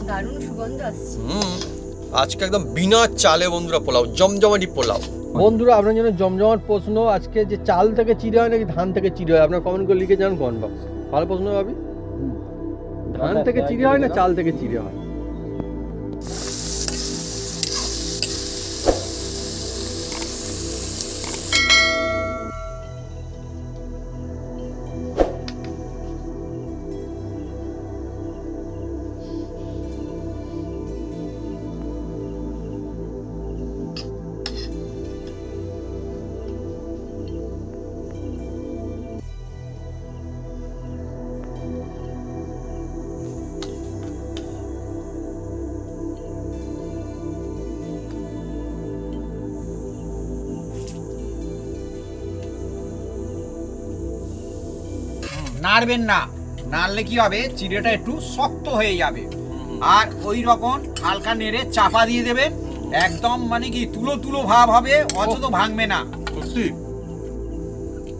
দারুণ সুগন্ধ আসছে। আজকে একদম বিনা চালে বন্ধুরা পোলাও, জমজমাটি পোলাও। বন্ধুরা আপনার জন্য জমজমাট প্রশ্ন, আজকে যে চাল থেকে চিড়ে হয় নাকি ধান থেকে চিড়ে হয়, আপনার কমেন্ট করে লিখে যান কমেন্ট বক্স। ভালো প্রশ্ন ভাবি, ধান থেকে চিড়ে হয় না চাল থেকে চিড়ে হয়? নাড়বেন না, নাড়লে কি হবে চিড়েটা একটু শক্ত হয়ে যাবে। আর ওই রকম হালকা নেড়ে চাপা দিয়ে দেবেন, একদম মানে কি তুলো তুলো ভাব হবে, অথচ ভাঙবে না। সত্যি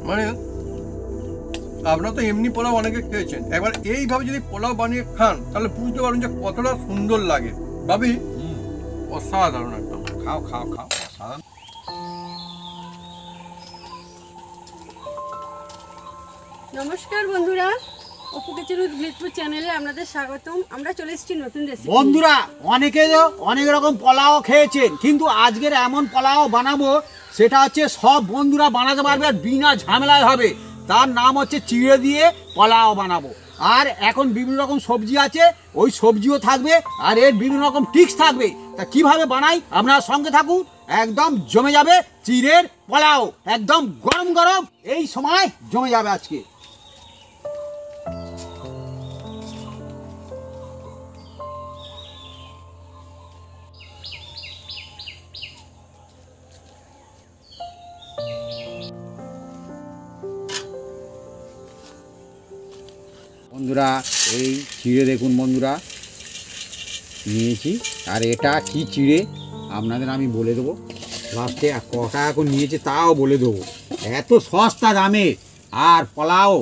মানে আপনারা তো এমনি পোলাও অনেকে খেয়েছেন, একবার এইভাবে যদি পোলাও বানিয়ে খান তাহলে বুঝতে পারবেন যে কতটা সুন্দর লাগে। ভাবি অসাধারণ একদম। খাও খাও খাও, সাধারণ। নমস্কার বন্ধুরা, অপু কিচেন উইথ ভিলেজপুর চ্যানেলে আপনাদের স্বাগতম। আমরা চলে এসেছি নতুন রেসিপি। বন্ধুরা অনেকে অনেক রকম পোলাও খেয়েছেন, কিন্তু আজকের এমন পোলাও বানাবো সেটা হচ্ছে সব বন্ধুরা বানাতে পারবে আর বিনা ঝামেলায় হবে। তার নাম হচ্ছে চিড়ে দিয়ে পোলাও বানাবো। আর এখন বিভিন্ন রকম সবজি আছে, ওই সবজিও থাকবে আর এর বিভিন্ন রকম টিক্স থাকবে। তা কিভাবে বানাই আপনারা সঙ্গে থাকুন, একদম জমে যাবে চিড়ের পোলাও, একদম গরম গরম এই সময় জমে যাবে আজকে। বন্ধুরা এই চিড়ে দেখুন বন্ধুরা নিয়েছি, আর এটা কি চিড়ে আপনাদের আমি বলে দেবো লাস্টে, আর কটা এখন নিয়েছে তাও বলে দেবো। এত সস্তা দামে আর পোলাও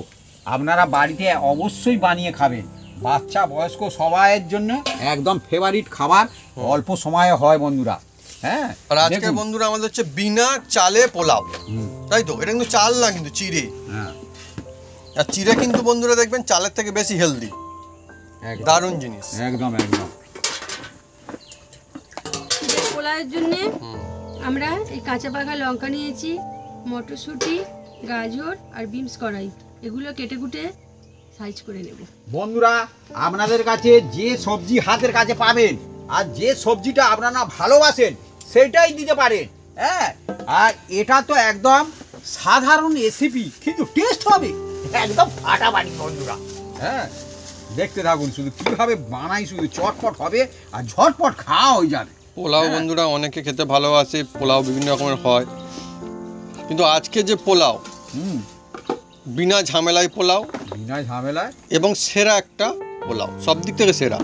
আপনারা বাড়িতে অবশ্যই বানিয়ে খাবেন, বাচ্চা বয়স্ক সবাইয়ের জন্য একদম ফেভারিট খাবার, অল্প সময়ে হয় বন্ধুরা। হ্যাঁ, আর আজকে বন্ধুরা আমাদের হচ্ছে বিনা চালে পোলাও, তাই তো? এটা কিন্তু চাল না, কিন্তু চিড়ে। হ্যাঁ, আর চিড়ে কিন্তু বন্ধুরা দেখবেন চালের থেকে বেশি হেলদি, দারুণ জিনিস একদম একদম। চিড়ের পোলাওয়ের জন্য আমরা এই কাঁচা পাকা লঙ্কা নিয়েছি, মটরশুঁটি, গাজর আর বিনস কড়াই, এগুলো কেটে কুটে সাইজ করে নেব। বন্ধুরা আপনাদের কাছে যে সবজি হাতের কাছে পাবেন আর যে সবজিটা আপনারা ভালোবাসেন সেটাই দিতে পারেন। হ্যাঁ, আর এটা তো একদম সাধারণ রেসিপি, কিন্তু টেস্ট হবে একদম ফাটাফাটি বন্ধুরা। হ্যাঁ, দেখতে থাকুন শুধু কিভাবে বানাই, শুধু চটপট হবে আর ঝটপট খাওয়া হয়ে যাবে। পোলাও বন্ধুরা অনেকে খেতে ভালোবাসে, পোলাও বিভিন্ন রকমের হয়, কিন্তু আজকে যে পোলাও বিনা ঝামেলায় পোলাও, বিনা ঝামেলায় এবং সেরা একটা পোলাও, সব দিক থেকে সেরা,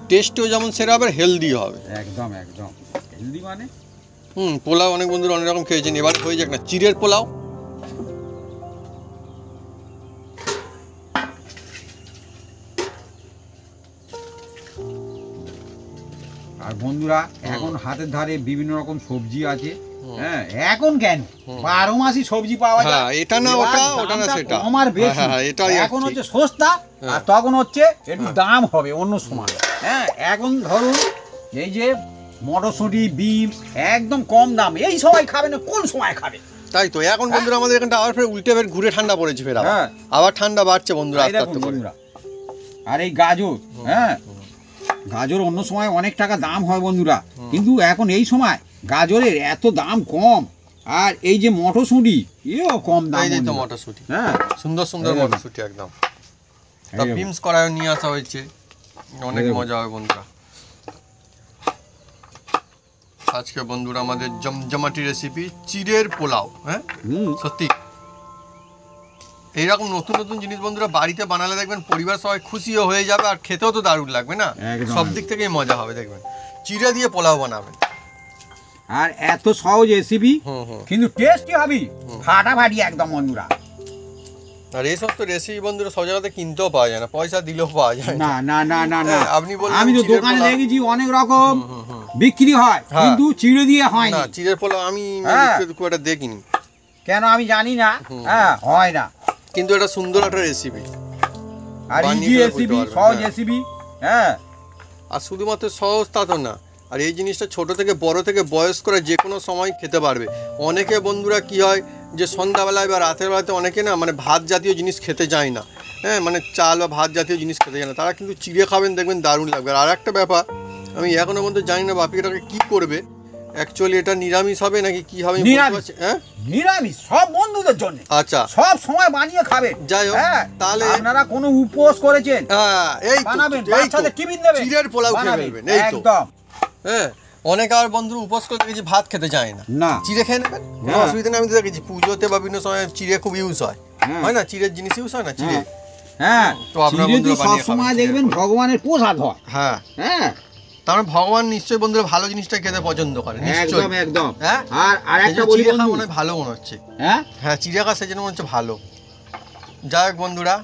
টেস্টেও যেমন সেরা হবে, হেলদি হবে একদম একদম। হেলদি মানে পোলাও অনেক বন্ধুরা অনেক রকম খেয়েছেন, এবার হয়ে যাক না চিড়ের পোলাও। আর বন্ধুরা এখন হাতের ধারে বিভিন্ন রকম সবজি আছে। হ্যাঁ, এখন কেন 12 মাসই সবজি পাওয়া যায়, এটা না ওটা, ওটা না সেটা, আমার বেশি। এখন হচ্ছে সস্তা আর তখন হচ্ছে একটু দাম হবে অন্য সময়। হ্যাঁ, এখন ধরুন এই যে মটরশুঁটি, বিম একদম কম দাম, এই সবাই খাবে না, কোন সময় খাবে? তাই তো এখন বন্ধুরা আমাদের এখানটা আবার ফের উল্টে ফের ঘুরে ঠান্ডা পড়েছে, ফের আবার ঠান্ডা বাড়ছে বন্ধুরা আস্তে আস্তে করে। আর এই গাজর, হ্যাঁ গাজর অন্য সময় অনেক টাকা দাম হয় বন্ধুরা, কিন্তু এখন এই সময় গাজরের এত দাম কম। আর এই যে মটরশুঁটি, এও কম দাম। এই যে তো মটরশুঁটি, হ্যাঁ সুন্দর সুন্দর মটরশুঁটি একদম। তা বিমস কড়াইও নিয়ে আসা হয়েছে, অনেক মজা হবে বন্ধুরা। আজকে বন্ধুরা আমাদের জমজমাটি রেসিপি চিড়ের পোলাও। হ্যাঁ সত্যি এইরকম নতুন নতুন জিনিস বন্ধুরা বাড়িতে বানালে দেখবেন পরিবার সবাই খুশিও হয়ে যাবে, আর খেতেও তো দারুণ লাগবে না, সব দিক থেকেই মজা হবে। দেখবেন চিড়ে দিয়ে পোলাও বানাবেন, আর এত সহজ রেসিপি, হুম হুম। কিন্তু টেস্টি হবে ফাটাফাটি একদম বন্ধুরা। আর এই সমস্ত রেসিপি বন্ধুরা সব জায়গাতে কিনতেও পাওয়া যায় না, পয়সা দিলেও পাওয়া যায় না না না না না, আপনি বললেন আমি তো চিড়ের দোকানে পোলাও। দেখেছি অনেক রকম বিক্রি হয়, হ্যাঁ। কিন্তু চিড়ে দিয়ে হয় না না। চিড়ের পোলাও আমি হ্যাঁ। খুব একটা দেখিনি, কেন আমি জানি না, হ্যাঁ হয় না। কিন্তু এটা সুন্দর একটা রেসিপি। আর বানিয়ে ইজি খেলে রেসিপি, বুঝতে পারবেন, সহজ হ্যাঁ। রেসিপি, হ্যাঁ। আর শুধুমাত্র সহজ তা তো না, আর এই জিনিসটা ছোট থেকে বড় থেকে বয়স্করা যে কোনো সময় খেতে পারবে। অনেকে বন্ধুরা কি হয় যে সন্ধ্যাবেলায় বা রাতের বেলাতে অনেকে না মানে ভাত জাতীয় জিনিস খেতে যায় না, হ্যাঁ মানে চাল বা ভাত জাতীয় জিনিস খেতে যায় না, তারা কিন্তু চিড়ে খাবেন, দেখবেন দারুণ লাগবে। আর একটা ব্যাপার আমি এখনো পর্যন্ত জানি না বাপি এটাকে কী করবে, অ্যাকচুয়ালি এটা নিরামিষ হবে নাকি কি হবে আমি বলতে নিরামিষ। পারছি- হ্যাঁ নিরামিষ সব বন্ধুদের জন্য, আচ্ছা সব সময় বানিয়ে খাবেন। যাই হোক, হ্যাঁ, তাহলে আপনারা কোনো উপোস করেছেন হ্যাঁ এই তো বানাবেন, এই তো বাচ্চাদের টিফিন দেবেন, চিড়ের পোলাও খেয়ে বানাবেন, ফেলবেন, এই তো একদম। হ্যাঁ। অনেকে আর বন্ধুরা উপোস করে দেখেছি ভাত খেতে যায় না, না, চিড়ে খেয়ে নেবেন, কোনো হ্যাঁ। অসুবিধা নেই। আমি তো দেখেছি পুজোতে বা বিভিন্ন সময় চিড়ে খুব ইউজ হয়, হ্যাঁ। হয় না, চিড়ের জিনিস ইউজ হয় না চিড়ে, হ্যাঁ, তো আপনারা চিড়ে বন্ধুরা তো বানিয়ে সবসময় খাবেন, দেখবেন চিড়ের ভগবানের প্রসাদ হয়। হ্যাঁ। হ্যাঁ, তার মানে ভগবান নিশ্চয়ই বন্ধুরা ভালো জিনিসটা খেতে পছন্দ করে, একদম নিশ্চয়ই। একদম। হ্যাঁ, আর সেই একটা জন্য বলি চিড়ে খাওয়া বন্ধু, মনে হয় ভালো মনে হচ্ছে, হ্যাঁ, হ্যাঁ চিড়ে খাওয়া সেই জন্য মনে হচ্ছে ভালো। যাই হোক বন্ধুরা,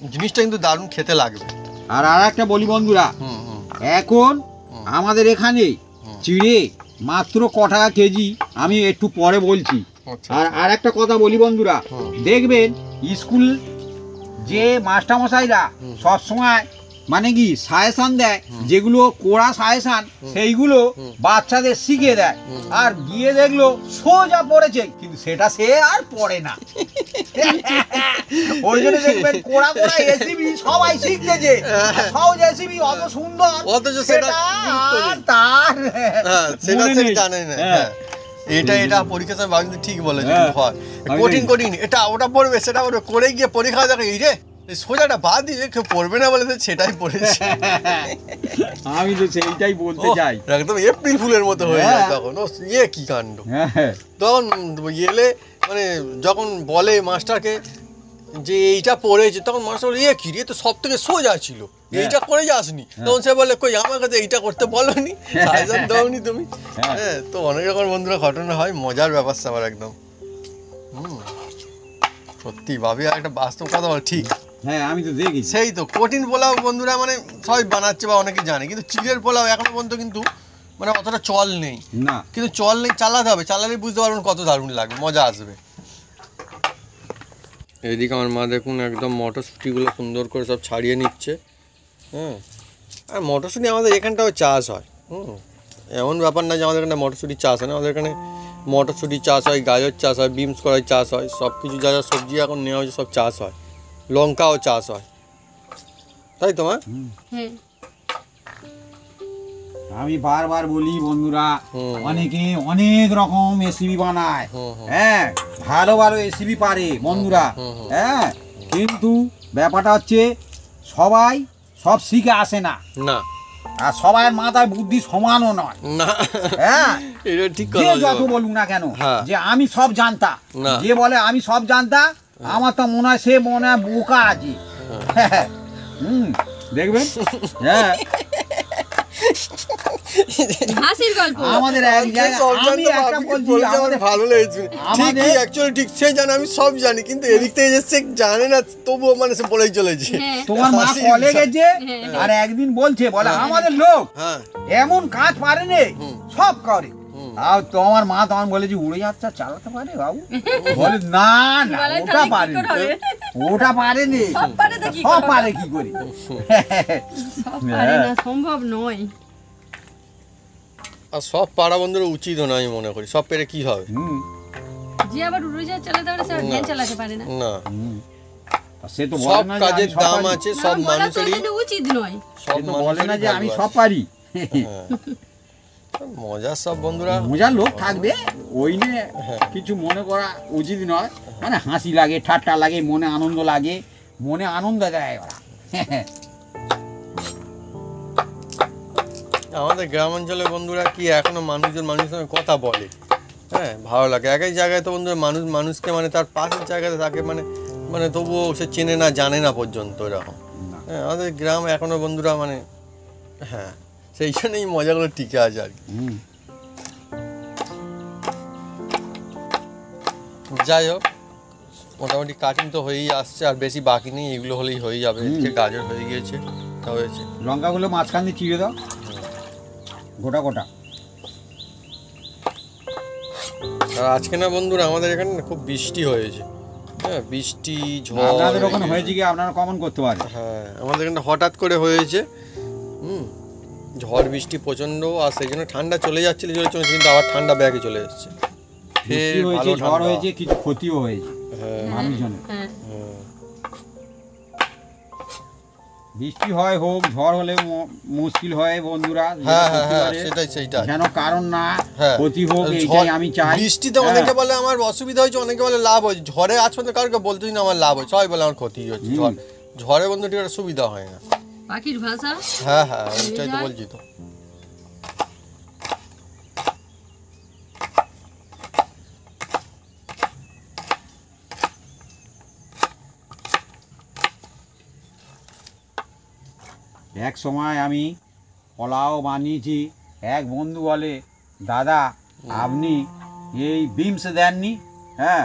জিনিসটা কিন্তু দারুণ খেতে লাগবে। আর একটা বলি বন্ধুরা, হুম হুম এখন আমাদের এখানে চিড়ে মাত্র ক টাকা কেজি, আমি একটু পরে বলছি। আচ্ছা। আর একটা কথা বলি বন্ধুরা, দেখবেন স্কুল যে মাস্টারমশাইরা সব সময় মানে কি সাজেশন দেয়, যেগুলো কোড়া সাজেশন সেইগুলো বাচ্চাদের শিখিয়ে দেয়, আর গিয়ে দেখলো সোজা পড়েছে, কিন্তু সেটা সে আর পড়ে না। ওই জন্য দেখবেন কোড়া কোড়া রেসিপি সবাই শিখতেছে, সহজ রেসিপি অত সুন্দর, অথচ সেটা গুরুত্ব নেই। আর তার হ্যাঁ সেটা মনে সে নেই। জানে না, হ্যাঁ। হ্যাঁ এটা পরীক্ষা সময় ভাবি ঠিক বলে যে হ্যাঁ। হয় আমি কঠিন জানি। কঠিন এটা ওটা পড়বে সেটা পড়বে, করে গিয়ে পরীক্ষা দেখে এই রে এই সোজাটা বাদ দিয়ে কেউ পড়বে না বলে তো সেটাই পড়েছে। আমি তো সেইটাই বলতে ও, চাই। একদম এপ্রিল ফুলের মতো হয়ে যায় হ্যাঁ। তখন, ও কি কাণ্ড। হ্যাঁ, তখন এলে মানে যখন বলে মাস্টারকে যে এইটা পড়েছে, তখন মাস্টার বলে কি রে তো সব থেকে সোজা ছিল, এইটা করে যাসনি, তখন সে বলে কই আমার কাছে এইটা করতে বলনি, সাজেশন দাওনি তুমি। হ্যাঁ, তো অনেক রকম বন্ধুরা ঘটনা হয়, মজার ব্যাপার স্যাপার একদম। সত্যি ভাবি আর একটা বাস্তব কথা বল, ঠিক হ্যাঁ, আমি তো দেখি। সেই তো কঠিন পোলাও বন্ধুরা মানে সবাই বানাচ্ছে বা অনেকে জানে, কিন্তু চিড়ের পোলাও এখনো পর্যন্ত কিন্তু মানে অতটা চল নেই, না, কিন্তু চল নেই, চালাতে হবে, চালালেই বুঝতে পারবেন কত দারুণ লাগবে, মজা আসবে। এইদিকে আমার মা দেখুন একদম মটরশুঁটিগুলো সুন্দর করে সব ছাড়িয়ে নিচ্ছে। হ্যাঁ, আর মটরশুঁটি আমাদের এখানটাও চাষ হয়, এমন ব্যাপার না যে আমাদের এখানে মটরশুঁটি চাষ হয় না, আমাদের এখানে মটরশুঁটি চাষ হয়, গাজর চাষ হয়, বিনস কড়াই চাষ হয়, সব কিছু যা যা সবজি এখন নেওয়া হয়েছে সব চাষ হয়, লঙ্কাও চাষ হয়, তাই তো মা? হ্যাঁ আমি বারবার বলি বন্ধুরা, হুম। অনেকে অনেক রকম রেসিপি বানায়, হুম, হুম। হ্যাঁ ভালো ভালো রেসিপি পারে বন্ধুরা, হ্যাঁ, কিন্তু ব্যাপারটা হচ্ছে সবাই সব শিখে আসে না, না আর সবার মাথায় বুদ্ধি সমানও নয়। না হ্যাঁ, এটা ঠিক যে কথা যত বলছো। বলুক না কেন হ্যাঁ। যে আমি সব জানতা, না। যে বলে আমি সব জানতা, আমার তো মনে হয় সে মনে হয় বোকা আছে। দেখবেন, হ্যাঁ, হাসির গল্প। আমাদের এক জায়গায় সব আমি জানতো, একটা বাপিকে বলছি, বলে যে আমার আমাদের ভালো লেগেছে। আমাদের- ঠিকই, actually ঠিক সে জানে আমি সব জানি, কিন্তু এদিক থেকে যে সে জানে না তবুও মানে সে বলেই চলেছে। হ্যাঁ। তোমার মা হাসির কলে বিষয়। গেছে, হ্যাঁ। আর একদিন বলছে বলে আমাদের লোক হ্যাঁ এমন কাজ পারে নে, সব করে। আর তোমার মা তখন বলেছে উড়ে যাচ্ছে চালাতে পারে বাবু, বলে না না বলে ওটা তাহলে কি পারে করে হবে? ওটা পারে নি, সব পারে তো কি সব করে? পারে কি করে। সব পারে না, সম্ভব নয়। আর সব পাড়া বন্ধুরা উচিতও না, আমি মনে করি সব পেরে কি হবে। হুম, যে আবার উড়োজাহাজ চালাতে পারে সে আর ভ্যান চালাতে পারে না। না, সে তো সব বলে না যে আমি কাজের সব দাম পারি। আছে, না, সব বলা তো মানুষেরই এটা উচিত নয়। সব সে তো বলে না মানুষেরই যে আমি ভাগ্য সব আছে। পারি। হ্যাঁ। মজার সব বন্ধুরা। মজার লোক থাকবে, ওই নিয়ে কিছু মনে করা উচিত নয়, মানে হাসি লাগে, ঠাট্টা লাগে, মনে আনন্দ লাগে, মনে আনন্দ দেয় ওরা। আমাদের গ্রাম অঞ্চলের বন্ধুরা কি এখনো মানুষজন মানুষের সঙ্গে কথা বলে, হ্যাঁ ভালো লাগে। এক এক জায়গায় তো বন্ধুরা মানুষ মানুষকে মানে তার পাশের জায়গাতে তাকে মানে মানে তবুও সে চেনে না জানে না পর্যন্ত এরকম। হ্যাঁ, আমাদের গ্রাম এখনো বন্ধুরা মানে হ্যাঁ সেই জন্যই মজাগুলো টিকে আছে আর কি। যাই হোক, মোটামুটি কাটিং তো হয়েই আসছে, আর বেশি বাকি নেই, এগুলো হলেই হয়ে যাবে। এদিকে গাজর হয়ে গিয়েছে, তা হয়েছে। লঙ্কাগুলো মাঝখান দিয়ে চিড়ে দাও গোটা গোটা। আর আজকে না বন্ধুরা আমাদের এখানে না খুব বৃষ্টি হয়েছে, হ্যাঁ বৃষ্টি ঝড়। আপনাদের ওখানে হয়েছে কি আপনারা কমন করতে পারেন? হ্যাঁ আমাদের এখানে হঠাৎ করে হয়েছে, ঝড় বৃষ্টি প্রচণ্ড, আর সেই জন্য ঠান্ডা চলে যাচ্ছিল কিন্তু আবার ঠান্ডা ব্যাগে চলে এসছে। বৃষ্টি হয়েছে, ঝড় হয়েছে, কিছু ক্ষতিও হয়েছে মানুষজনের। বৃষ্টি হয় হোক, ঝড় হলে মুশকিল হয় বন্ধুরা। সেটাই যেন কারণ না ক্ষতি হোক, এইটাই আমি চাই। বৃষ্টিতে অনেকে বলে আমার অসুবিধা হয়েছে, অনেকে বলে লাভ হয়েছে। ঝড়ে আজ পর্যন্ত কাউকে বলতেই না আমার লাভ হয়েছে, সবাই বলে আমার ক্ষতি হচ্ছে। ঝড়ে বন্ধু ঠিক একটা সুবিধা হয় না। পাখির ভাষা, হ্যাঁ ওইটাই তো বলছি তো। এক সময় আমি পোলাও বানিয়েছি, এক বন্ধু বলে দাদা আপনি এই বিমস দেননি, হ্যাঁ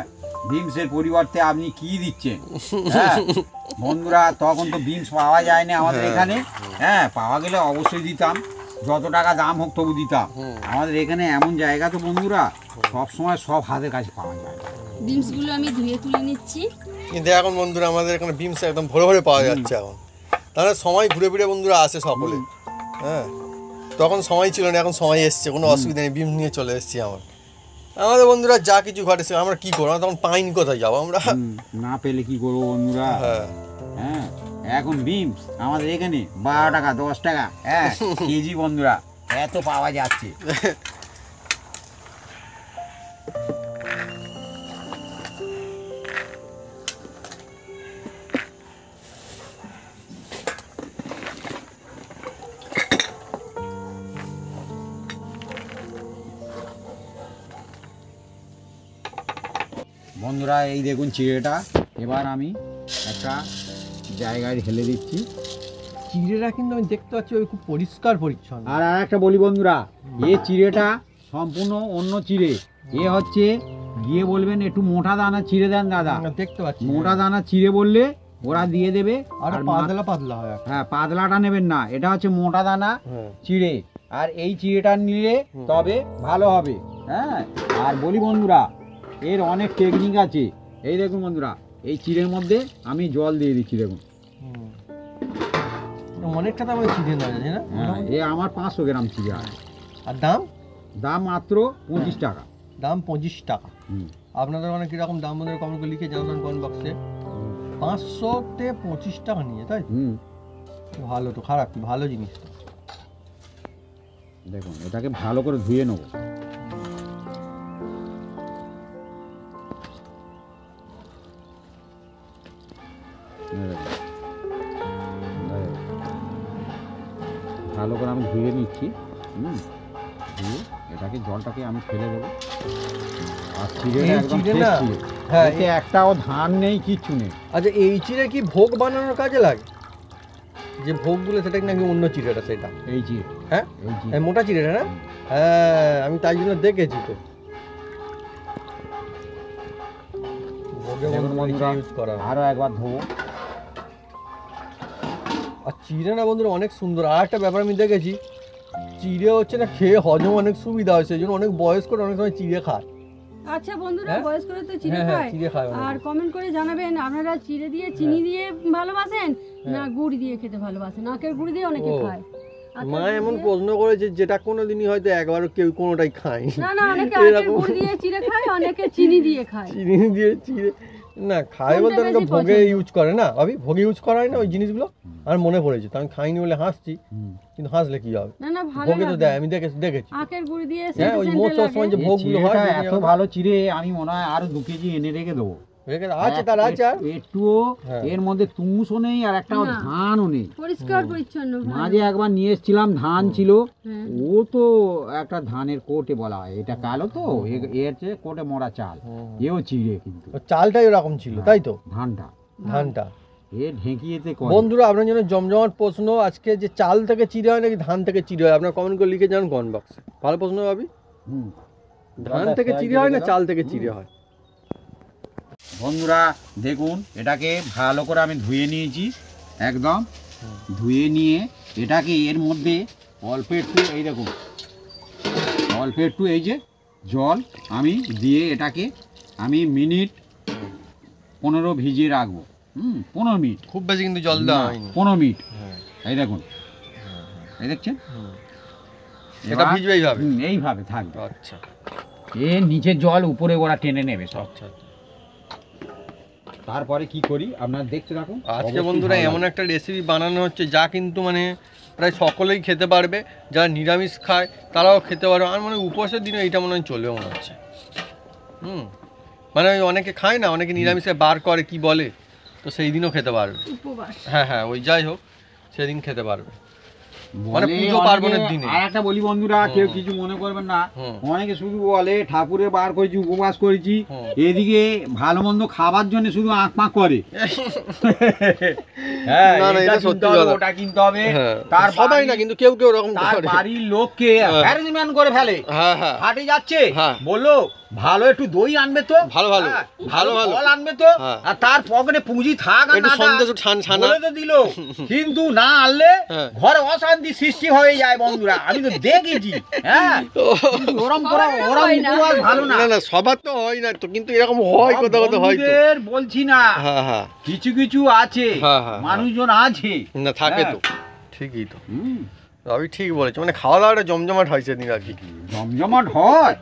বিমসের পরিবর্তে আপনি কি দিচ্ছেন? হ্যাঁ বন্ধুরা, তখন তো বিমস পাওয়া যায় না আমাদের এখানে। হ্যাঁ পাওয়া গেলে অবশ্যই দিতাম, যত টাকা দাম হোক তবু দিতাম। আমাদের এখানে এমন জায়গা তো বন্ধুরা, সব সময় সব হাতের কাছে পাওয়া যায়। বিমসগুলো আমি ধুয়ে তুলে নিচ্ছি। কিন্তু এখন বন্ধুরা আমাদের এখানে বিমস একদম ভরে ভরে পাওয়া যাচ্ছে এখন। তাহলে সময় ঘুরে ফিরে বন্ধুরা আসে সকলে। হ্যাঁ তখন সময় ছিল না, এখন সময় এসছে, কোনো অসুবিধা নেই, বিমস নিয়ে চলে এসেছি আমাদের বন্ধুরা। যা কিছু ঘটেছে আমরা কি করবো, তখন পাইনি কোথায় যাবো আমরা, না পেলে কি করবো বন্ধুরা? হ্যাঁ এখন বিমস আমাদের এখানে 12 টাকা 10 টাকা হ্যাঁ কেজি বন্ধুরা, এত পাওয়া যাচ্ছে। বন্ধুরা এই দেখুন চিড়েটা, এবার আমি একটা জায়গায় ঢেলে দিচ্ছি। চিড়েটা কিন্তু আমি দেখতে পাচ্ছি ওই খুব পরিষ্কার পরিচ্ছন্ন। আর একটা বলি বন্ধুরা, এই চিড়েটা সম্পূর্ণ অন্য চিড়ে। এ হচ্ছে গিয়ে বলবেন একটু মোটা দানা চিড়ে দেন দাদা, দেখতে পাচ্ছি মোটা দানা চিড়ে বললে ওরা দিয়ে দেবে। আর পাতলা হয়। হ্যাঁ পাতলাটা নেবেন না, এটা হচ্ছে মোটা দানা চিড়ে। আর এই চিড়েটা নিলে তবে ভালো হবে। হ্যাঁ আর বলি বন্ধুরা, এর অনেক টেকনিক আছে। এই দেখুন বন্ধুরা, এই চিড়ের মধ্যে আমি জল দিয়ে দিচ্ছি, দেখুন অনেকটা দাম চিড়ে নেওয়া যায় না? হ্যাঁ এ আমার 500 গ্রাম চিড়ে। আর দাম মাত্র 25 টাকা। দাম 25 টাকা। আপনাদের অনেক কিরকম দাম বন্ধুরা কমেন্ট করে লিখে জানাবেন কমেন্ট বক্সে। 500-তে 25 টাকা নিয়ে, তাই? ভালো তো, খারাপ কি? ভালো জিনিস তো। দেখুন এটাকে ভালো করে ধুয়ে নেবো। ভালো করে আমি ধুয়ে নিচ্ছি। ধুয়ে এটাকে জলটাকে আমি ফেলে দেবো। আর চিড়েটা একদম ফ্রেশ চিড়ে। হ্যাঁ এতে একটাও ধান নেই, কিচ্ছু নেই। আচ্ছা এই চিড়ে কি ভোগ বানানোর কাজে লাগে? যে ভোগগুলো সেটা নাকি অন্য চিড়েটা? সেটা এই চিড়ে। হ্যাঁ এই চিড়ে, এই মোটা চিড়েটা না? হ্যাঁ আমি তাই জন্য দেখেছি তো। আরো একবার ধোবো। আর চিড়ে না বন্ধুরা অনেক সুন্দর। আর একটা ব্যাপার আমি দেখেছি, চিড়ে হচ্ছে না খেয়ে হজম অনেক সুবিধা হয়, সেই জন্য অনেক বয়স করে অনেক সময় চিড়ে খায়। আচ্ছা বন্ধুরা, বয়স করে তো চিড়ে খায়। আর কমেন্ট করে জানাবেন আপনারা চিড়ে দিয়ে চিনি দিয়ে ভালোবাসেন না গুড় দিয়ে খেতে ভালোবাসেন? আখের গুড় দিয়ে অনেকে খায়। মা এমন প্রশ্ন করেছে যেটা কোনোদিনই হয়তো একবারও কেউ কোনোটাই খায় না। অনেকে আখের গুড় দিয়ে চিড়ে খায়, অনেকে চিনি দিয়ে খায়। চিনি দিয়ে চিড়ে না খায় বলতে অনেকে ভোগে ইউজ করে না ভাবি, ভোগে ইউজ করা হয় না ওই জিনিসগুলো। আর মনে পড়েছে তো, আমি খাইনি বলে হাসছি, কিন্তু হাসলে কি হবে? না ভালো ভোগে তো দেয়, আমি দেখেছি আখের গুড় দিয়ে। হ্যাঁ ওই মোচার সময় যে ভোগগুলো হয়, এত ভালো চিড়ে আমি মনে হয় আরো 2 কেজি এনে রেখে দেবো। আছে তার আছে, একটুও এর মধ্যে তুমুসও নেই আর একটা ধানও নেই, পরিষ্কার পরিচ্ছন্ন। মাঝে একবার নিয়ে এসেছিলাম, ধান ছিল, ও তো একটা ধানের কোটে বলা হয়, এটা কালো তো এর চেয়ে কোটে মরা চাল, এও চিড়ে কিন্তু চালটাই ওরকম ছিল, তাই তো? ধানটা এ ঢেঁকিয়েতে বন্ধুরা আপনার জন্য জমজমাট প্রশ্ন আজকে, যে চাল থেকে চিড়ে হয় নাকি ধান থেকে চিড়ে হয়? আপনার কমেন্ট করে লিখে জানান কমেন্ট বক্সে। ভালো প্রশ্ন ভাবি, ধান থেকে চিড়ে হয় না চাল থেকে চিড়ে হয়? বন্ধুরা দেখুন, এটাকে ভালো করে আমি ধুয়ে নিয়েছি, একদম ধুয়ে নিয়ে এটাকে এর মধ্যে অল্প একটু এই দেখুন অল্প একটু এই যে জল আমি দিয়ে এটাকে আমি মিনিট 15 ভিজিয়ে রাখবো। 15 মিনিট, খুব বেশি কিন্তু জল দেওয়া হয়নি। 15 মিনিট। হ্যাঁ। এই দেখুন, এই দেখছেন, এটা ভিজবে এইভাবে? এইভাবে থাকবে। আচ্ছা এর নিচের জল উপরে ওরা টেনে নেবে সব। আচ্ছা। তারপরে কি করি আপনারা দেখতে থাকুন। আজকে অবশ্যই বন্ধুরা ভালো এমন লাগবে। একটা রেসিপি বানানো হচ্ছে যা কিন্তু মানে প্রায় সকলেই খেতে পারবে, যারা নিরামিষ খায় তারাও খেতে পারবে। আর মানে উপবাসের দিনে এইটা মনে হয় চলবে মনে হচ্ছে। মানে ওই অনেকে খায় না, অনেকে নিরামিষে বার করে কি বলে, তো সেই দিনও খেতে পারবে। উপবাস। হ্যাঁ ওই যাই হোক সেদিন খেতে পারবে। মানে পুজো পার্বণের দিনে। আর একটা বলি বন্ধুরা, কেউ কিছু মনে করবেন না, অনেকে শুধু বলে ঠাকুরে বার করেছি, উপবাস করেছি, এদিকে ভালো মন্দ খাবার জন্য শুধু আঁক পাঁক করে। হ্যাঁ, না, এটা এটা সত্যি কিনতে হবে, কথা। ওটা কিনতে হবে। হ্যাঁ, তার সবাই বাড়ি- না কিন্তু কেউ কেউ ওরকম তার করে। বাড়ির লোককে হ্যারাসমেন্ট করে ফেলে। হ্যাঁ হাটে যাচ্ছে, হ্যাঁ। বললো ভালো একটু দই আনবে তো, ভালো ভালো, হ্যাঁ, ভালো ভালো। ফল আনবে তো, হ্যাঁ। আর তার পকেটে পুঁজি থাক আর একটু না থাক, সন্দেশ ছানা। বলে তো দিল, কিন্তু না আনলে হ্যাঁ। ঘরে অশান্তি সৃষ্টি হয়ে যায় বন্ধুরা, আমি তো দেখেছি। হ্যাঁ, কিন্তু ওরম করা, ওরা হয় না। উপবাস ভালো না। না সবার তো হয় না তো, কিন্তু এরকম হয় কোথাও কোথাও হয়তো। বন্ধুদের বলছি না, হ্যাঁ কিছু কিছু আছে, হ্যাঁ। মানুষজন আছে। না থাকে হ্যাঁ। তো, ঠিকই তো। হুম, আমি ঠিক বলেছি, মানে খাওয়া দাওয়াটা জমজমাট হয় সেদিন আর কি। জমজমাট হয়।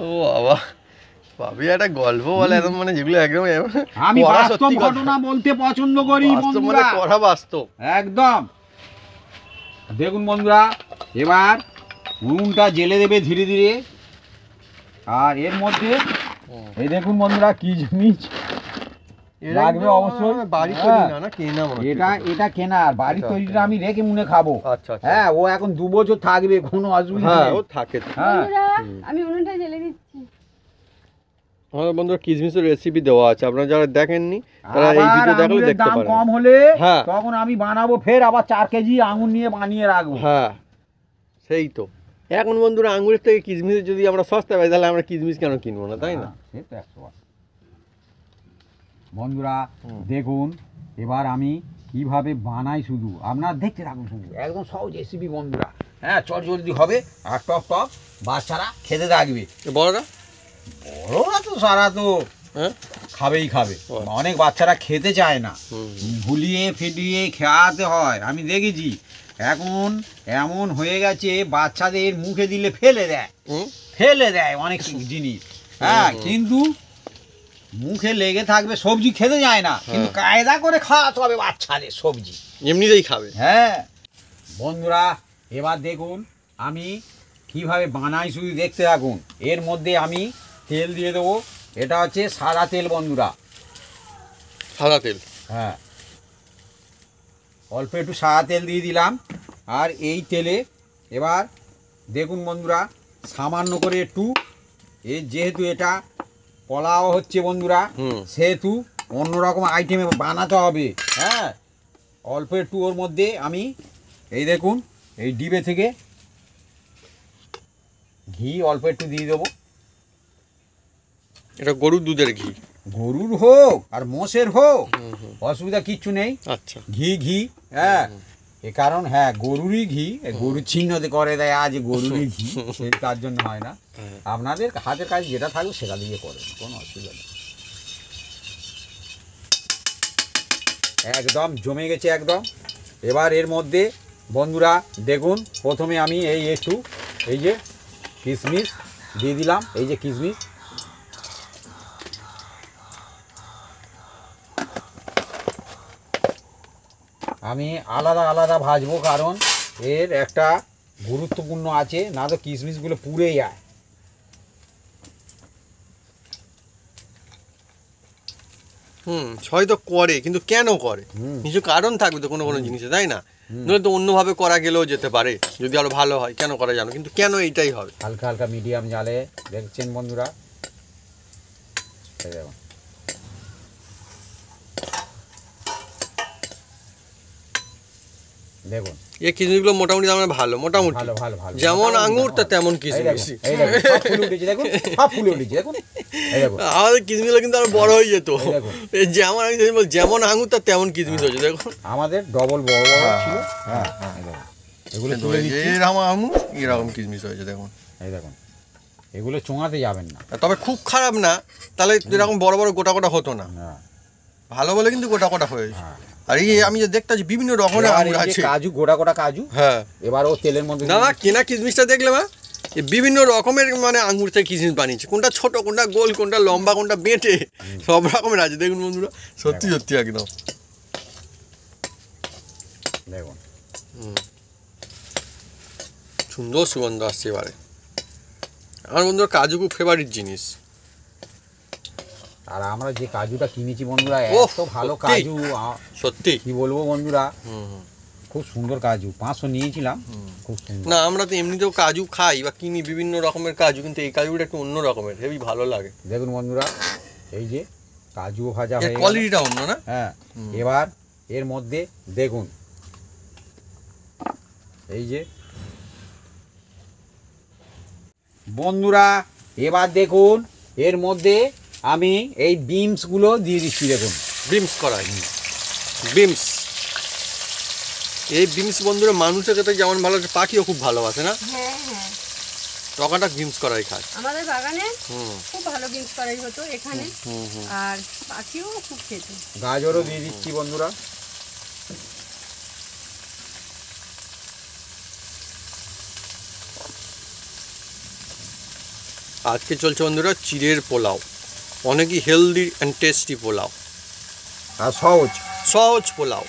ও বাবা, ভাবি একটা গল্প বলে একদম, মানে যেগুলো একদম আমি করা বাস্তব সত্যি কথা। ঘটনা বলতে পছন্দ করি বাস্তব মানে বন্ধুরা, করা বাস্তব। একদম। দেখুন বন্ধুরা, এবার উনুনটা জ্বেলে দেবে ধীরে ধীরে, আর এর মধ্যে এই দেখুন বন্ধুরা কি জিনিস এরা লাগবে কিন্তু অবশ্যই। বাড়ি হ্যাঁ। তৈরি না, না কেনা মনে হচ্ছে। এটা কেনার, বাড়ি আচ্ছা, তৈরিটা আমি রেখে মুনে খাবো। আচ্ছা আচ্ছা। হ্যাঁ, ও এখন 2 বছর থাকবে, কোনো অসুবিধা হ্যাঁ নেই। ও থাকে তো। হ্যাঁ, বন্ধুরা, আমি উনুনটা জ্বেলে দিচ্ছি। আমাদের বন্ধুরা কিশমিশের রেসিপি দেওয়া আছে, আপনারা যারা দেখেননি তারা এই আবার ভিডিও দেখলে আঙুরের দেখতে দাম পারেন। কম হলে হ্যাঁ। তখন আমি বানাবো, ফের আবার 4 কেজি আঙুর নিয়ে বানিয়ে রাখবো। হ্যাঁ সেই তো। এখন বন্ধুরা আঙ্গুরের থেকে কিশমিশের যদি আমরা সস্তা পাই তাহলে আমরা কিশমিশ কেন কিনবো না, তাই না? সে তো 100 বন্ধুরা দেখুন, এবার আমি কিভাবে বানাই শুধু আপনারা দেখতে থাকুন, শুধু একদম সহজ রেসিপি বন্ধুরা। হ্যাঁ, চট জলদি হবে, আর টক টক বাচ্চারা খেতে থাকবে। বড়রা বড়রা তো সারা তো হ্যাঁ খাবেই খাবে, ও। অনেক বাচ্চারা খেতে চায় না, হুম। ভুলিয়ে ফিটিয়ে খাওয়াতে হয়, আমি দেখেছি। এখন এমন হয়ে গেছে, বাচ্চাদের মুখে দিলে ফেলে দেয় অনেক জিনিস। হ্যাঁ, কিন্তু মুখে লেগে থাকবে, সবজি খেতে যায় না, কিন্তু কায়দা করে খাওয়াতে হবে বাচ্চাদের সবজি। এমনিতেই খাবে। হ্যাঁ বন্ধুরা, এবার দেখুন আমি কিভাবে বানাই, শুধু দেখতে থাকুন। এর মধ্যে আমি তেল দিয়ে দেবো, এটা হচ্ছে সাদা তেল বন্ধুরা। সাদা তেল। হ্যাঁ, অল্প একটু সাদা তেল দিয়ে দিলাম, আর এই তেলে এবার দেখুন বন্ধুরা, সামান্য করে একটু, যেহেতু এটা পোলাও হচ্ছে বন্ধুরা, সেহেতু অন্যরকম আইটেমে বানাতে হবে। হ্যাঁ, অল্প একটু ওর মধ্যে আমি এই দেখুন এই ডিবে থেকে ঘি অল্প একটু দিয়ে দেবো। এটা গরুর দুধের ঘি। গরুর হোক আর মোষের হোক, অসুবিধা কিচ্ছু নেই। আচ্ছা। ঘি হ্যাঁ, এ কারণ হ্যাঁ গরুরই ঘি, গরুর চিহ্নতে করে দেয় আজ গরুরই ঘি, সেই তার জন্য হয় না। আপনাদের হাতের কাজ যেটা থাকবে সেটা দিয়ে করেন, কোনো অসুবিধা নেই। একদম জমে গেছে একদম। এবার এর মধ্যে বন্ধুরা দেখুন, প্রথমে আমি একটু এই যে কিশমিশ দিয়ে দিলাম, এই যে কিশমিশ। আমি আলাদা আলাদা ভাজবো, কারণ এর একটা গুরুত্বপূর্ণ আছে, না তো কিশমিশগুলো পুড়ে যায়। হয়তো করে, কিন্তু কেন করে কিছু কারণ থাকবে তো কোনো কোনো জিনিসে, তাই না? নইলে তো অন্যভাবে করা গেলেও যেতে পারে, যদি আরো ভালো হয়। কেন করা জানো, কিন্তু কেন এইটাই হবে। হালকা হালকা মিডিয়াম জালে দেখছেন বন্ধুরা, এই দেখুন। দেখুন এই কিশমিশগুলো মোটামুটি আমার ভালো, মোটামুটি ভালো ভালো ভালো, যেমন মোটামুটি আঙুর তা ভালো। তেমন এই কিশমিশ। দেখুন, সব ফুলে উঠেছে দেখুন, সব ফুলে উঠেছে দেখুন, এই দেখো আমাদের কিশমিশগুলো কিন্তু আরো বড় হয়ে যেত। এই দেখো। এই যেমন আমি যেমন যেমন আঙুর তার তেমন কিশমিশ হয়েছে দেখুন। আমাদের ডবল বড় বড় ছিল। হ্যাঁ এই দেখো এগুলো তুলে দিচ্ছি। এরকম আঙুর এরকম কিশমিশ হয়েছে দেখুন। এই দেখুন এগুলো চোঙাতে যাবেন না। তবে খুব খারাপ না, তাহলে এরকম বড় বড় গোটা গোটা হতো না। না ভালো বলে কিন্তু গোটা গোটা হয়েছে। হ্যাঁ। আর এই আমি যে দেখতে পাচ্ছি বিভিন্ন রকমের এবার আঙুর এই যে আছে। কাজু গোটা গোটা কাজু, হ্যাঁ এবার ও তেলের মধ্যে না না কেনা কিশমিশটা দেখলে মা এই বিভিন্ন রকমের মানে আঙুর থেকে কিশমিশ বানিয়েছে, কোনটা ছোট কোনটা গোল কোনটা লম্বা কোনটা বেঁটে সব রকমের আছে দেখুন বন্ধুরা, সত্যি সত্যি একদম দেখুন সুন্দর সুগন্ধ আসছে এবারে। আমার বন্ধুরা কাজু খুব ফেভারিট জিনিস। আর আমরা যে কাজুটা কিনেছি বন্ধুরা ওহ, এত ভালো সত্যি? কাজু, সত্যি কি বলবো বন্ধুরা, হুম। খুব সুন্দর কাজু। 500 নিয়েছিলাম, খুব সুন্দর। না আমরা তো এমনিতেও কাজু খাই বা কিনি বিভিন্ন রকমের কাজু, কিন্তু এই কাজুটা একটু অন্য রকমের, হেবি ভালো লাগে। দেখুন বন্ধুরা এই যে কাজু ভাজা এর হয়ে গেল। কোয়ালিটিটা অন্য না? হ্যাঁ এবার এর মধ্যে দেখুন এই যে বন্ধুরা, এবার দেখুন এর মধ্যে আমি এই বিমসগুলো দিয়ে দিচ্ছি। দেখুন বিমস করাই, বিমস। এই বিমস বন্ধুরা মানুষের কাছে যেমন ভালো লাগে, পাখিও খুব ভালোবাসে না? হ্যাঁ হ্যাঁ, টকাটা বিমস করাই খায়। আমাদের বাগানে হুম খুব ভালো বিনস করাই হতো এখানে, হুম হুম। আর পাখিও খুব খেত। গাজরও দিয়ে দিচ্ছি বন্ধুরা। আজকে চলছে বন্ধুরা চিড়ের পোলাও, অনেকই হেলদি অ্যান্ড টেস্টি পোলাও, আর সহজ। সহজ পোলাও।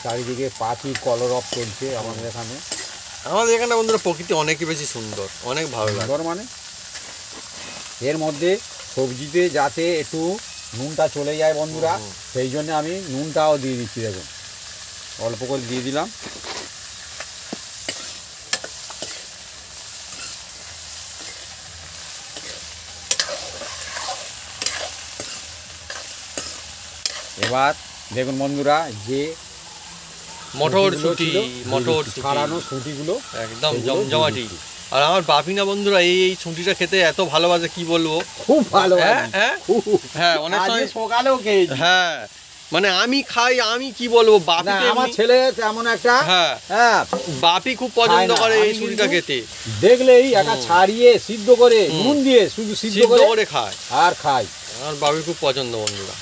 চারিদিকে পাখি কলরব চলছে আমাদের এখানে। আমাদের এখানে বন্ধুরা প্রকৃতি অনেকই বেশি সুন্দর, অনেক ভালো লাগে। সুন্দর মানে এর মধ্যে সবজিতে যাতে একটু নুনটা চলে যায় বন্ধুরা, সেই জন্য আমি নুনটাও দিয়ে দিচ্ছি। দেখুন অল্প করে দিয়ে দিলাম। এবার দেখুন বন্ধুরা যে মটরশুঁটি, মটরশুঁটি ছাড়ানো শুঁটিগুলো একদম সেগুলো জমজমাটি। দিয়ে দিচ্ছি। আর আমার বাপিনা বন্ধুরা এই ছুটিটা খেতে এত ভালোবাসে কি বলবো। খুব ভালো। হ্যাঁ হ্যাঁ হ্যাঁ, অনেক আজকে সময় সকালেও খেয়েছি। হ্যাঁ মানে আমি খাই, আমি কি বলবো, না বাপি তো আমার এমনি- ছেলে তেমন একটা হ্যাঁ হ্যাঁ বাপি খুব পছন্দ খায় না, করে এই আমি ছুটিটা কিন্তু খেতে, দেখলেই একটা ছাড়িয়ে সিদ্ধ করে নুন দিয়ে শুধু সিদ্ধ সিদ্ধ করে করে খায়। আর খাই। আমার বাপি খুব পছন্দ বন্ধুরা।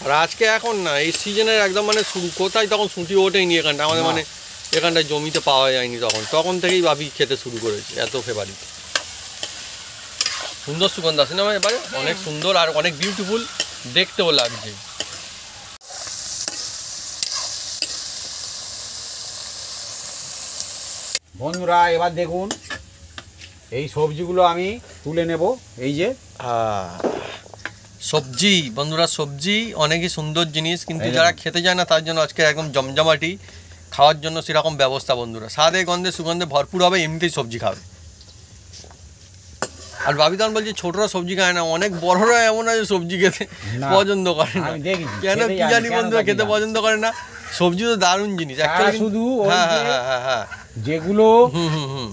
আর আজকে এখন না এই সিজনের একদম মানে শুরু, কোথায় তখন ছুটি ওঠেনি এখানটা আমাদের, না। মানে এখানটায় জমিতে পাওয়া যায়নি তখন থেকেই বাপি খেতে শুরু করেছে, এত ফেভারিট। সুন্দর সুগন্ধ আছে না এবারে, অনেক সুন্দর আর অনেক বিউটিফুল দেখতেও লাগছে। বন্ধুরা এবার দেখুন এই সবজিগুলো আমি তুলে নেব। এই যে সবজি বন্ধুরা, সবজি অনেকই সুন্দর জিনিস, কিন্তু এই যারা দেখুন। খেতে যায় না তার জন্য আজকে একদম জমজমাটি, খাওয়ার জন্য সেরকম ব্যবস্থা বন্ধুরা। স্বাদে গন্ধে সুগন্ধে ভরপুর হবে, এমনিতেই সবজি খাবে। আর বাবিদান বলছে ছোটরা সবজি খায় না, অনেক বড়রা এমন আছে সবজি খেতে না, পছন্দ করে না। আমি দেখেছি, কেন খেতে কি জানি, জানি কেন বন্ধুরা তা কি খেতে জানি। পছন্দ করে না। সবজি তো দারুণ জিনিস তারা actually কিন্তু- শুধু ওই হ্যাঁ যে- হ্যাঁ হ্যাঁ হ্যাঁ যেগুলো হুম হুম হুম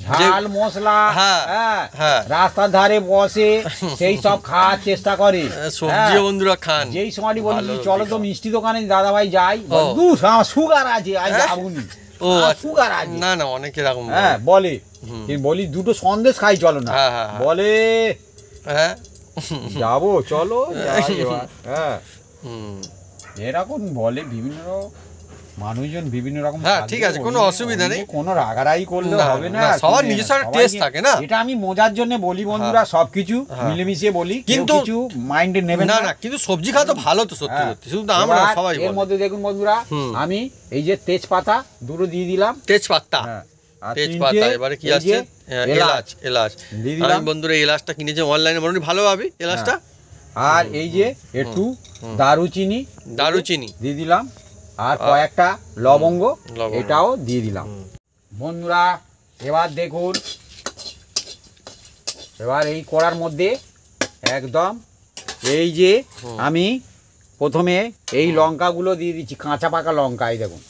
ঝাল মশলা হ্যাঁ, হ্যাঁ হ্যাঁ। রাস্তার ধারে বসে সেই সব খাওয়ার চেষ্টা করে। সবজিও হ্যাঁ, বন্ধুরা খান। যেই সময় বলি ভালো চলো তো খান। মিষ্টি দোকানে দাদা ভাই যাই, ও। দূর আমার সুগার আছে আজ হ্যাঁ? যাবনি, ও আচ্ছা। সুগার আছে। না না অনেক এরকম হ্যাঁ বলে কিন্তু বলি দুটো সন্দেশ খাই চলো না, হ্যাঁ, হ্যাঁ, হ্যাঁ। বলে হ্যাঁ যাবো চলো যাই এবার। হ্যাঁ হুম এরকম বলে বিভিন্ন মানুষজন বিভিন্ন রকম হ্যাঁ, খাদ্য ঠিক আছে, কোনো বলে, অসুবিধা নেই। কোনো রাগারাগি করলে না, হবে না। না, সবার শুনে নিজস্ব না, একটা সবাইকে- taste থাকে না? এটা আমি মজার জন্য বলি বন্ধুরা, সবকিছু হ্যাঁ। মিলেমিশে বলি, কিন্তু কিন্তু- কিছু মাইন্ডে নেবেন না না। না কিন্তু সবজি খাওয়া তো ভালো তো, সত্যি হ্যাঁ। সত্যি, শুধু তো আমরা এবার সবাই এর বলে। মধ্যে দেখুন বন্ধুরা হুম। আমি এই যে তেজপাতা দুটো দিয়ে দিলাম। তেজপাতা, হ্যাঁ, আর তেজপাতা, তিনটে এবারে কি এই আছে? যে এলাচ, এলাচ। দিয়ে আমি দিলাম। বন্ধুরা এই এলাচটা কিনেছি অনলাইনে, মোটামুটি ভালো পাবি এলাচটা। আর এই যে একটু দারুচিনি দারুচিনি, দিয়ে দিলাম, আর কয়েকটা লবঙ্গ লবঙ্গ। এটাও দিয়ে দিলাম। বন্ধুরা এবার দেখুন, এবার এই কড়ার মধ্যে একদম এই যে আমি প্রথমে এই লঙ্কাগুলো দিয়ে দিচ্ছি, কাঁচা পাকা লঙ্কা। এই দেখুন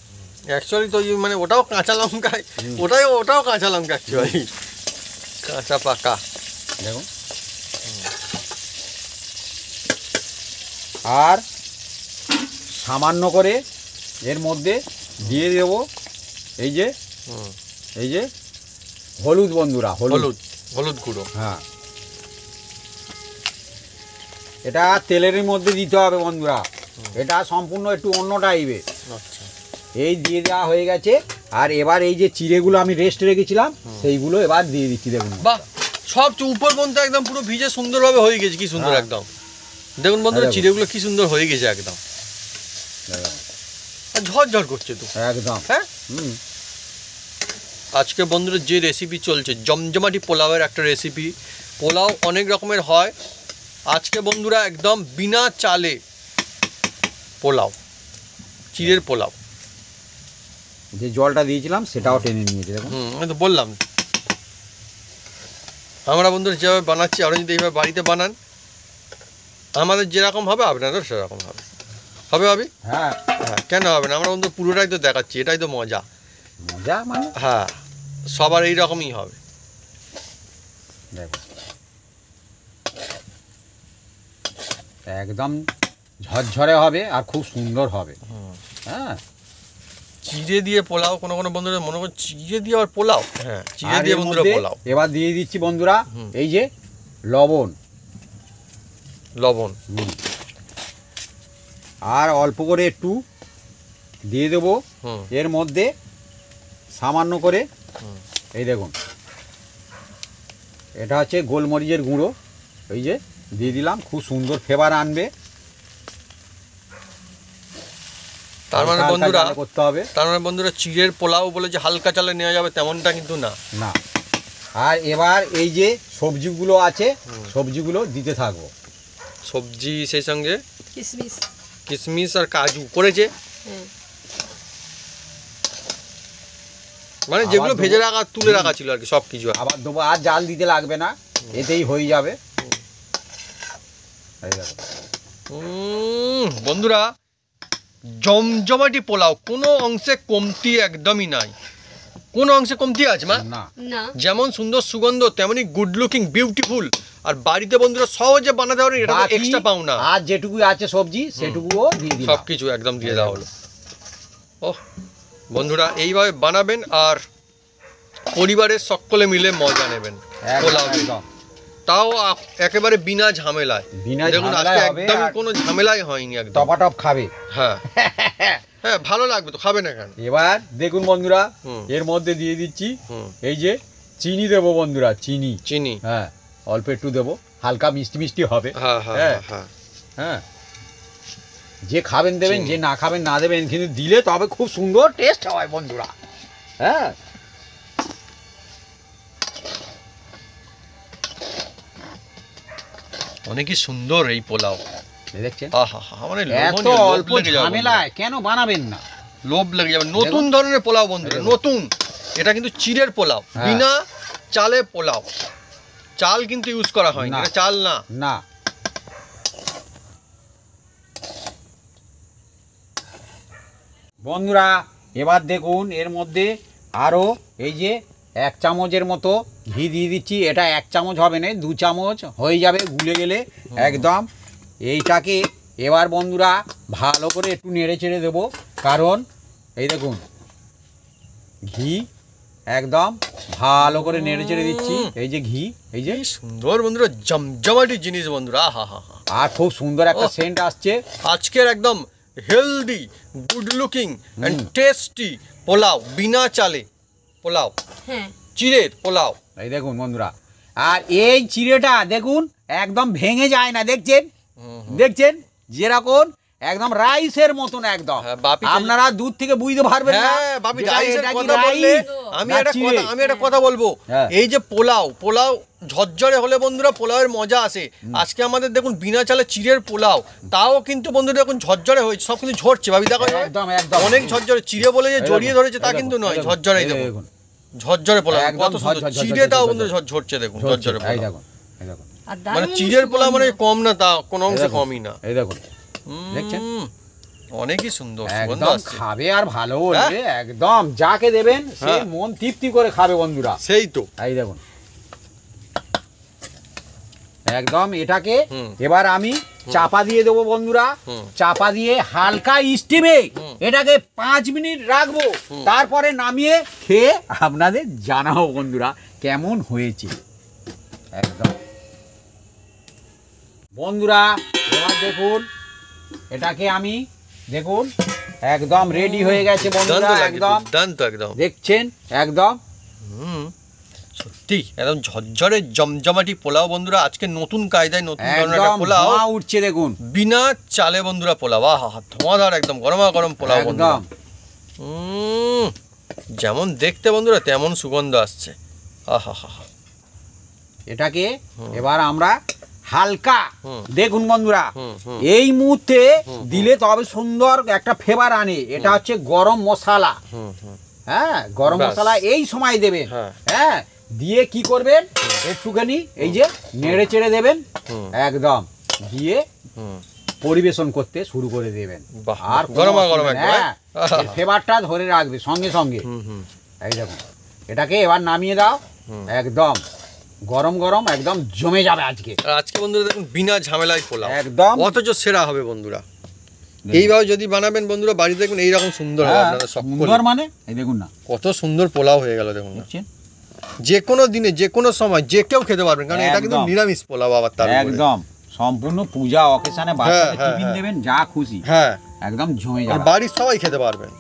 অ্যাকচুয়ালি তো মানে ওটাও কাঁচা লঙ্কা, ওটাও কাঁচা লঙ্কা অ্যাকচুয়ালি, কাঁচা পাকা দেখুন। আর সামান্য করে এর মধ্যে দিয়ে দেবো এই যে হলুদ বন্ধুরা, হলুদ গুঁড়ো। হ্যাঁ, এটা তেলের মধ্যে দিতে হবে বন্ধুরা, এটা সম্পূর্ণ একটু অন্য টাইপের। আচ্ছা, এই দিয়ে দেওয়া হয়ে গেছে। আর এবার এই যে চিড়েগুলো আমি রেস্ট রেখেছিলাম সেইগুলো এবার দিয়ে দিচ্ছি। দেখুন বাহ, সব উপর পর্যন্ত একদম পুরো ভিজে সুন্দরভাবে হয়ে গেছে, কি সুন্দর একদম। দেখুন বন্ধুরা চিড়েগুলো কি সুন্দর হয়ে গেছে একদম, আর ঝরঝর করছে তো একদম। হ্যাঁ, আজকে বন্ধুরা যে রেসিপি চলছে জমজমাটি পোলাওয়ের একটা রেসিপি। পোলাও অনেক রকমের হয়, আজকে বন্ধুরা একদম বিনা চালে পোলাও, চিড়ের পোলাও। যে জলটা দিয়েছিলাম সেটাও টেনে নিয়েছে দেখুন। আমি তো বললাম আমরা বন্ধুরা যেভাবে বানাচ্ছি আপনারা যদি এইভাবে বাড়িতে বানান, আমাদের যেরকম হবে আপনাদের সেরকম হবে। হবে ভাবি? হ্যাঁ হ্যাঁ, কেন হবে না? আমরা বন্ধু পুরোটাই তো দেখাচ্ছি, এটাই তো মজা। মজা মানে হ্যাঁ, সবার এই রকমই হবে। দেখো একদম ঝরঝরে হবে আর খুব সুন্দর হবে। হ্যাঁ, চিড়ে দিয়ে পোলাও, কোনো কোনো বন্ধুরা মনে করে চিড়ে দিয়ে আবার পোলাও। হ্যাঁ, চিড়ে দিয়ে বন্ধুরা পোলাও। এবার দিয়ে দিচ্ছি বন্ধুরা এই যে লবণ, আর অল্প করে একটু দিয়ে দেবো এর মধ্যে সামান্য করে। এই দেখুন এটা হচ্ছে গোলমরিচের গুঁড়ো, এই যে দিয়ে দিলাম, খুব সুন্দর ফ্লেভার আনবে। তার মানে বন্ধুরা করতে হবে, তার মানে বন্ধুরা চিড়ের পোলাও বলে যে হালকা চালে নেওয়া যাবে তেমনটা কিন্তু না। না। আর এবার এই যে সবজিগুলো আছে সবজিগুলো দিতে থাকবো। সবজি সেই সঙ্গে কিশমিশ আর কাজু করেছে, মানে যেগুলো ভেজে রাখা তুলে রাখা ছিল আর কি, সব কিছু আবার দেবো। আর জাল দিতে লাগবে না, এতেই হয়ে যাবে। বন্ধুরা জমজমাটি পোলাও, কোনো অংশে কমতি একদমই নাই। কোন অংশে কমতি আছে মা? না। যেমন সুন্দর সুগন্ধ তেমনি গুড লুকিং বিউটিফুল। আর বাড়িতে বন্ধুরা সহজে বানাতে পারেন, এটা তো এক্সট্রা পাও না। আর যেটুকু আছে সবজি সেটুকুও দিয়ে দিলাম, সবকিছু একদম দিয়ে দেওয়া হলো। ওহ বন্ধুরা এইভাবে বানাবেন আর পরিবারের সকলে মিলে মজা নেবেন পোলাও, তাও একেবারে বিনা ঝামেলায়। দেখুন আজকে একদম কোনো ঝামেলাই হয়নি, একদম টপাটপ খাবে। হ্যাঁ হ্যাঁ, ভালো লাগবে তো, খাবে না কেন? এবার দেখুন বন্ধুরা এর মধ্যে দিয়ে দিচ্ছি এই যে চিনি দেবো বন্ধুরা, চিনি। হ্যাঁ, অল্প একটু দেবো, হালকা মিষ্টি মিষ্টি হবে। হ্যাঁ হ্যাঁ হ্যাঁ হ্যাঁ, যে খাবেন দেবেন, যে না খাবেন না দেবেন, কিন্তু দিলে তবে খুব সুন্দর টেস্ট হয় বন্ধুরা। হ্যাঁ, অনেকই সুন্দর এই পোলাও, দেখছেন? মানে এত অল্প ঝামেলায় কেন বানাবেন না, লোভ লেগে যাবে। নতুন ধরনের পোলাও বন্ধুরা, নতুন। এটা কিন্তু চিড়ের পোলাও, বিনা চালে পোলাও। চাল কিন্তু ইউজ করা হয় না, চাল না। বন্ধুরা এবার দেখুন এর মধ্যে আরও এই যে 1 চামচের মতো ঘি দিয়ে দিচ্ছি। এটা 1 চামচ হবে না, 2 চামচ হয়ে যাবে গুলে গেলে একদম। এইটাকে এবার বন্ধুরা ভালো করে একটু নেড়ে চেড়ে দেবো, কারণ এই দেখুন ঘি একদম ভালো করে নেড়ে চেড়ে দিচ্ছি। এই যে ঘি, এই যে সুন্দর বন্ধুরা জমজমাটি জিনিস বন্ধুরা। আর খুব সুন্দর একটা সেন্ট আসছে। আজকের একদম healthy, good looking and tasty পোলাও, বিনা চালে পোলাও, চিড়ের পোলাও। এই দেখুন বন্ধুরা, আর এই চিড়েটা দেখুন একদম ভেঙে যায় না, দেখছেন যেরকম একদম রাইসের মতন একদম। আপনারা দূর থেকে বুঝতে পারবেন না। আমি একটা কথা বলবো, এই যে পোলাও ঝরঝরে হলে বন্ধুরা পোলাওয়ের মজা আসে। আজকে আমাদের দেখুন বিনা চালে চিড়ের পোলাও, তাও কিন্তু বন্ধুরা এখন ঝরঝরে হয়েছে, সব কিন্তু ঝরছে। ভাবি দেখো অনেক ঝরঝরে, চিড়ে বলে যে জড়িয়ে ধরেছে তা কিন্তু নয়, ঝরঝরে দেখুন, ঝরঝরে পোলাও কত সুন্দর। চিড়ে তাও বন্ধুরা ঝরছে, দেখুন ঝরঝরে পোলাও। মানে চিড়ের পোলাও মানে কম না, তা কোনো অংশে কমই না। এই দেখুন দেখছেন অনেকই সুন্দর সুগন্ধ একদম আসছে। খাবে আর ভালো বলবে, একদম যাকে দেবেন সে হ্যাঁ। মন তৃপ্তি করে খাবে বন্ধুরা। সেই তো এই দেখুন একদম এটাকে হুম। এবার আমি চাপা দিয়ে দেবো বন্ধুরা। হুম। চাপা দিয়ে হালকা স্টিমে এটাকে 5 মিনিট রাখবো, তারপরে নামিয়ে খেয়ে আপনাদের জানাবো বন্ধুরা কেমন হয়েছে। একদম বন্ধুরা এবার দেখুন এটাকে আমি দেখুন একদম রেডি হয়ে গেছে বন্ধুরা। একদম দুর্দান্ত একদম দেখছেন একদম সত্যি একদম ঝরঝরে জমজমাটি পোলাও বন্ধুরা। আজকে নতুন কায়দায় নতুন ধরনের একটা একদম পোলাও, ধোঁয়া উঠছে দেখুন বিনা চালে বন্ধুরা পোলাও। আহা ধোঁয়াধার একদম গরমা গরম পোলাও বন্ধুরা। একদম যেমন দেখতে বন্ধুরা তেমন সুগন্ধ আসছে। আহা হা হা। এটাকে এবার আমরা হালকা হুম। দেখুন বন্ধুরা হুম, হুম। এই মুহূর্তে দিলে তবে সুন্দর একটা ফ্লেভার আনে। এটা হচ্ছে গরম মশলা। হ্যাঁ গরম ব্যাস। মশলা এই সময় দেবেন। হ্যাঁ। হ্যাঁ দিয়ে কি করবেন একটুখানি এই যে নেড়ে চেড়ে দেবেন একদম, দিয়ে পরিবেশন করতে শুরু করে দেবেন। বাহ, আর গরমা গরম একদম, হ্যাঁ ফ্লেভারটা ধরে রাখবে সঙ্গে সঙ্গে। এই দেখুন এটাকে এবার নামিয়ে দাও। একদম গরম গরম একদম জমে যাবে আজকে। আর আজকে বন্ধুরা দেখুন বিনা ঝামেলায় পোলাও, একদম অথচ সেরা হবে বন্ধুরা। এইভাবে যদি বানাবেন বন্ধুরা বাড়িতে দেখুন এইরকম সুন্দর হবে আপনাদের সকলে। সুন্দর মানে এই দেখুন না, কত সুন্দর পোলাও হয়ে গেল দেখুন না। দেখছেন যে কোনো দিনে যে কোনো সময় যে কেউ খেতে পারবেন, কারণ এটা কিন্তু একদম। নিরামিষ পোলাও আবার তার উপরে। একদম সম্পূর্ণ পূজা অকেশনে বাচ্চাদের হ্যাঁ, টিফিন হ্যাঁ। দেবেন যা খুশি হ্যাঁ একদম জমে আর যাবে। বাড়ির সবাই খেতে পারবেন।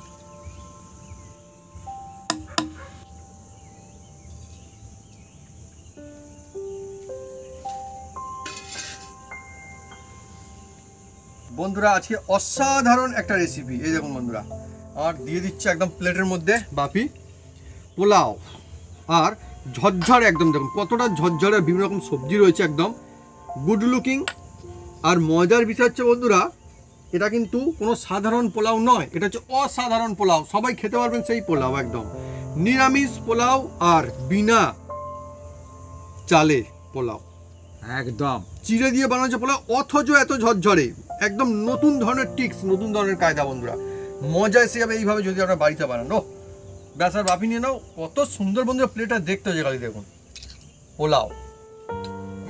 বন্ধুরা আজকে অসাধারণ একটা রেসিপি, এই দেখুন বন্ধুরা। আর দিয়ে দিচ্ছে একদম প্লেটের মধ্যে বাপি পোলাও, আর ঝরঝরে একদম দেখুন কতটা ঝরঝরে, বিভিন্ন রকম সবজি রয়েছে, একদম গুড লুকিং। আর মজার বিষয় হচ্ছে বন্ধুরা এটা কিন্তু কোনো সাধারণ পোলাও নয়, এটা হচ্ছে অসাধারণ পোলাও। সবাই খেতে পারবেন সেই পোলাও, একদম নিরামিষ পোলাও আর বিনা চালে পোলাও, একদম চিড়ে দিয়ে বানানো পোলাও, অথচ এত ঝরঝরে। একদম নতুন ধরনের টিক্স, নতুন ধরনের কায়দা বন্ধুরা। মজা এসে যাবে এইভাবে যদি আপনারা বাড়িতে বানানো। ব্যাস আর বাপি নিয়ে নাও, কত সুন্দর বন্ধুরা প্লেটটা দেখতে হচ্ছে খালি দেখুন। পোলাও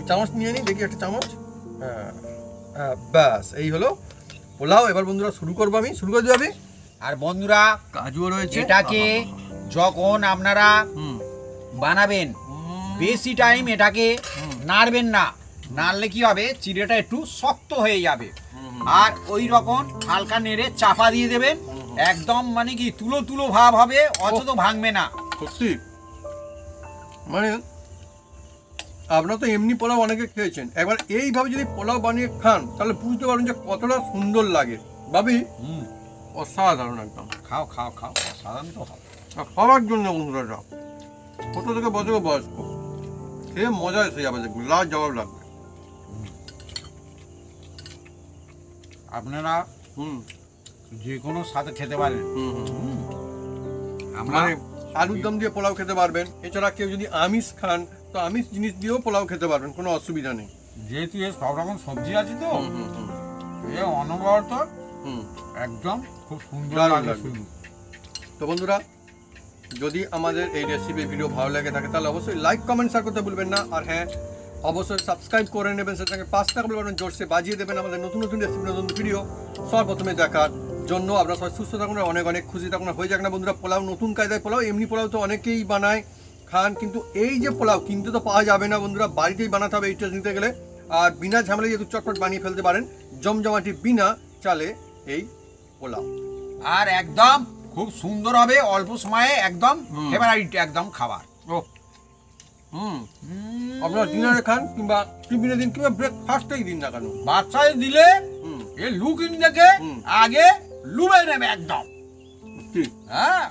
চামচ নিয়ে নিই দেখি একটা চামচ। হ্যাঁ হ্যাঁ ব্যাস এই হলো পোলাও। এবার বন্ধুরা শুরু করবো, আমি শুরু করে দেবো। আর বন্ধুরা কাজুও রয়েছে। এটাকে যখন আপনারা বানাবেন বেশি টাইম এটাকে নাড়বেন না, নাড়লে কি হবে চিড়েটা একটু শক্ত হয়ে যাবে। আর ওই রকম হালকা নেড়ে চাপা দিয়ে দেবেন, একদম মানে কি তুলো তুলো ভাব হবে, অথচ ভাঙবে না। সত্যি মানে আপনারা তো এমনি পোলাও অনেকে খেয়েছেন, একবার এইভাবে যদি পোলাও বানিয়ে খান তাহলে বুঝতে পারবেন যে কতটা সুন্দর লাগে। ভাবি অসাধারণ একদম। খাও খাও খাও, সাধারণ তো খাও। আর সবার জন্য বন্ধুরা, ছোট থেকে বছর বয়স্ক খেয়ে মজা এসে যাবে, দেখবেন লাজ জবাব লাগবে। আপনারা যে কোনো সাথে খেতে পারেন। আমরা মানে আলুর দম দিয়ে পোলাও খেতে পারবেন, এছাড়া কেউ যদি আমিষ খান তো আমিষ জিনিস দিয়েও পোলাও খেতে পারবেন, কোনো অসুবিধা নেই। যেহেতু এর সব রকম সবজি আছে তো এ অনবরত একদম খুব সুন্দর দারুণ লাগে লাগবে। শুধু। তো বন্ধুরা যদি আমাদের এই রেসিপি ভিডিও ভালো লাগে থাকে তাহলে অবশ্যই লাইক কমেন্ট শেয়ার করতে ভুলবেন না। আর হ্যাঁ অবশ্যই সাবস্ক্রাইব করে নেবেন, সেটাকে পাঁচ টাকা বলবেন জোরসে বাজিয়ে দেবেন আমাদের নতুন নতুন রেসিপি নতুন ভিডিও সবার প্রথমে দেখার জন্য। আপনারা সবাই সুস্থ থাকুন, অনেক অনেক খুশি থাকুন। হয়ে যাক না বন্ধুরা পোলাও, নতুন কায়দায় পোলাও। এমনি পোলাও তো অনেকেই বানায় খান, কিন্তু এই যে পোলাও কিনতে তো পাওয়া যাবে না বন্ধুরা, বাড়িতেই বানাতে হবে এই টেস্ট নিতে গেলে। আর বিনা ঝামেলায় যেহেতু চটপট বানিয়ে ফেলতে পারেন জমজমাটি বিনা চালে এই পোলাও। আর একদম খুব সুন্দর হবে, অল্প সময়ে একদম ফেভারিট একদম খাবার। ও আপনারা ডিনারে খান কিংবা টিফিনে দিন কিংবা ব্রেকফাস্টেই দিন না কেন, বাচ্চায় দিলে এ লুকিং দেখে আগে লুবে নেবে একদম। ঠিক হ্যাঁ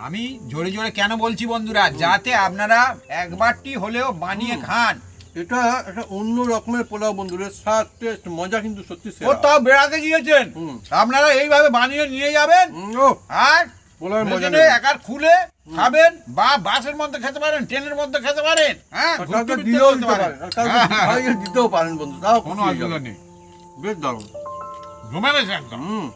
আমি জোরে জোরে কেন বলছি বন্ধুরা, যাতে আপনারা একবারটি হলেও বানিয়ে খান। এটা একটা অন্য রকমের পোলাও বন্ধুদের, স্বাদ টেস্ট মজা কিন্তু সত্যি সেরা। কোথাও বেড়াতে গিয়েছেন আপনারা এইভাবে বানিয়ে নিয়ে যাবেন, আর পোলাওয়ের মজা মেশিনে একার খুলে খাবেন, বা বাসের মধ্যে খেতে পারেন, ট্রেনের মধ্যে খেতে পারেন। হ্যাঁ ঘুরতে ফিরতে দিতেও খেতে দিতে পারেন, আর কাউকে দিতেও পারেন বন্ধু, তাও কোনো খুশি হয়ে অসুবিধা যাবেন। নেই। বেশ দারুণ। জমে গেছে একদম। হুম